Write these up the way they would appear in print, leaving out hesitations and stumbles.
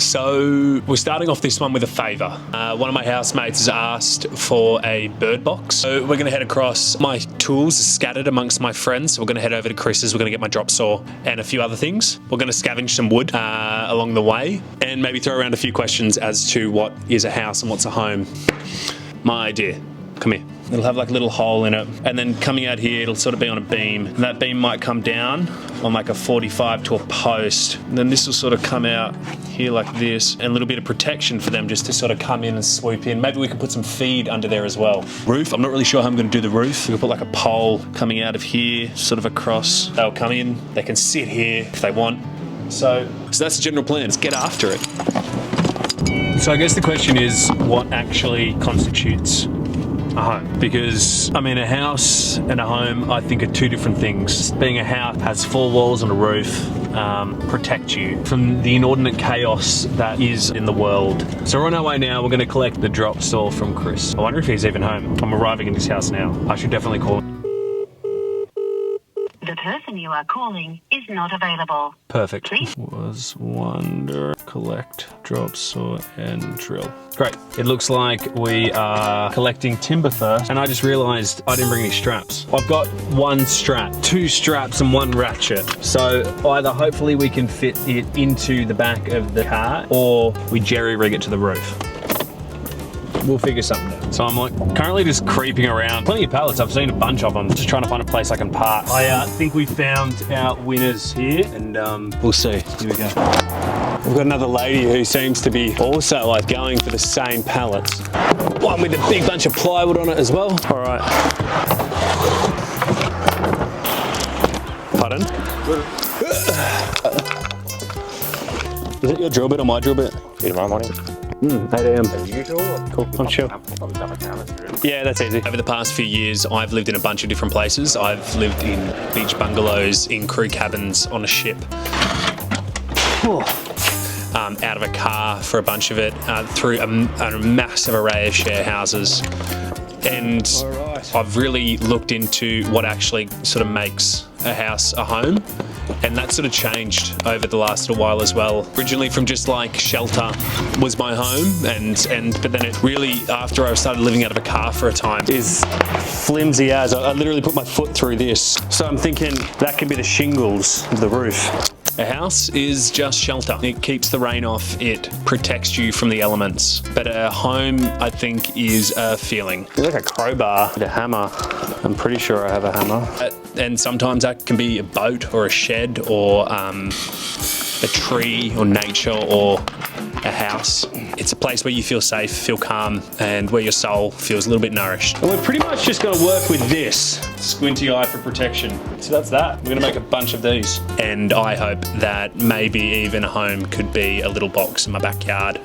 So we're starting off this one with a favour. One of my housemates has asked for a bird box. So we're going to head across. My tools are scattered amongst my friends. So we're going to head over to Chris's. We're going to get my drop saw and a few other things. We're going to scavenge some wood along the way and maybe throw around a few questions as to what is a house and what's a home. My idea. Come here. It'll have like a little hole in it, and then coming out here it'll sort of be on a beam, and that beam might come down on like a 45 to a post, and then this will sort of come out here like this, and a little bit of protection for them just to sort of come in and swoop in. Maybe we can put some feed under there as well. Roof, I'm not really sure how I'm going to do the roof. We can put like a pole coming out of here, sort of across. They'll come in, they can sit here if they want. So that's the general plan. Let's get after it. So I guess the question is, what actually constitutes a home? Because, I mean, a house and a home, I think, are two different things. Being a house has four walls and a roof, protect you from the inordinate chaos that is in the world. So we're on our way now. We're going to collect the drop saw from Chris. I wonder if he's even home. I'm arriving in his house now. I should definitely call him. The person you are calling is not available. Perfect. Please. Was wonder, collect, drop saw, and drill. Great. It looks like we are collecting timber first, and I just realized I didn't bring any straps. I've got one strap, two straps, and one ratchet. So either hopefully we can fit it into the back of the car, or we jerry rig it to the roof. We'll figure something out. So I'm like currently just creeping around. Plenty of pallets, I've seen a bunch of them. Just trying to find a place I can park. I think we found our winners here, and we'll see. Here we go. We've got another lady who seems to be also like going for the same pallets. One with a big bunch of plywood on it as well. All right. Pardon? Is it your drill bit or my drill bit? Tomorrow morning. 8 AM. As usual. Cool, I'm chill. Yeah, that's easy. Over the past few years, I've lived in a bunch of different places. I've lived in beach bungalows, in crew cabins, on a ship. Out of a car for a bunch of it, through a massive array of share houses. And I've really looked into what actually sort of makes a house a home. And that sort of changed over the last little while as well. Originally from just like shelter was my home, but then it really, after I started living out of a car for a time, is flimsy as. I literally put my foot through this. So I'm thinking that could be the shingles of the roof. A house is just shelter. It keeps the rain off, it protects you from the elements. But a home, I think, is a feeling. It's like a crowbar with a hammer. I'm pretty sure I have a hammer. And sometimes that can be a boat or a shed or a tree or nature or a house. It's a place where you feel safe, feel calm, and where your soul feels a little bit nourished. And we're pretty much just gonna work with this squinty eye for protection. So that's that. We're gonna make a bunch of these. And I hope that maybe even a home could be a little box in my backyard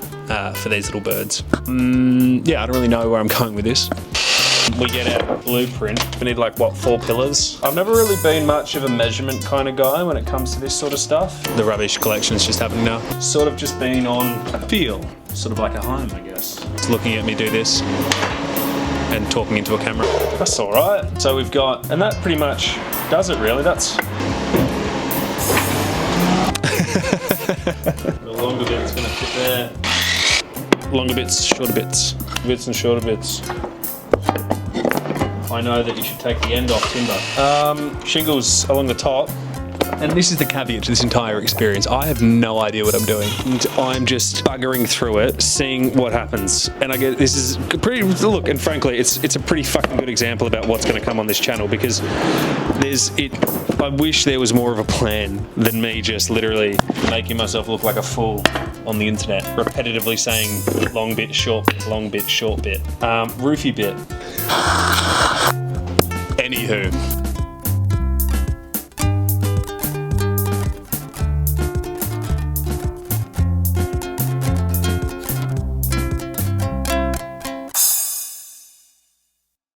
for these little birds. Yeah, I don't really know where I'm going with this. We get our blueprint. We need like, what, 4 pillars? I've never really been much of a measurement kind of guy when it comes to this sort of stuff. The rubbish collection's just happening now. Sort of just been on feel, sort of like a home, I guess. It's looking at me do this and talking into a camera. That's all right. So we've got, and that pretty much does it really. That's the longer bit's gonna fit there. Longer bits, shorter bits. Bits and shorter bits. I know that you should take the end off timber. Shingles along the top. And this is the caveat to this entire experience. I have no idea what I'm doing. And I'm just buggering through it, seeing what happens. And I get this is pretty, look, and frankly, it's a pretty fucking good example about what's gonna come on this channel, because I wish there was more of a plan than me just literally making myself look like a fool on the internet, repetitively saying long bit, short bit, long bit, short bit, roofie bit. Anywho.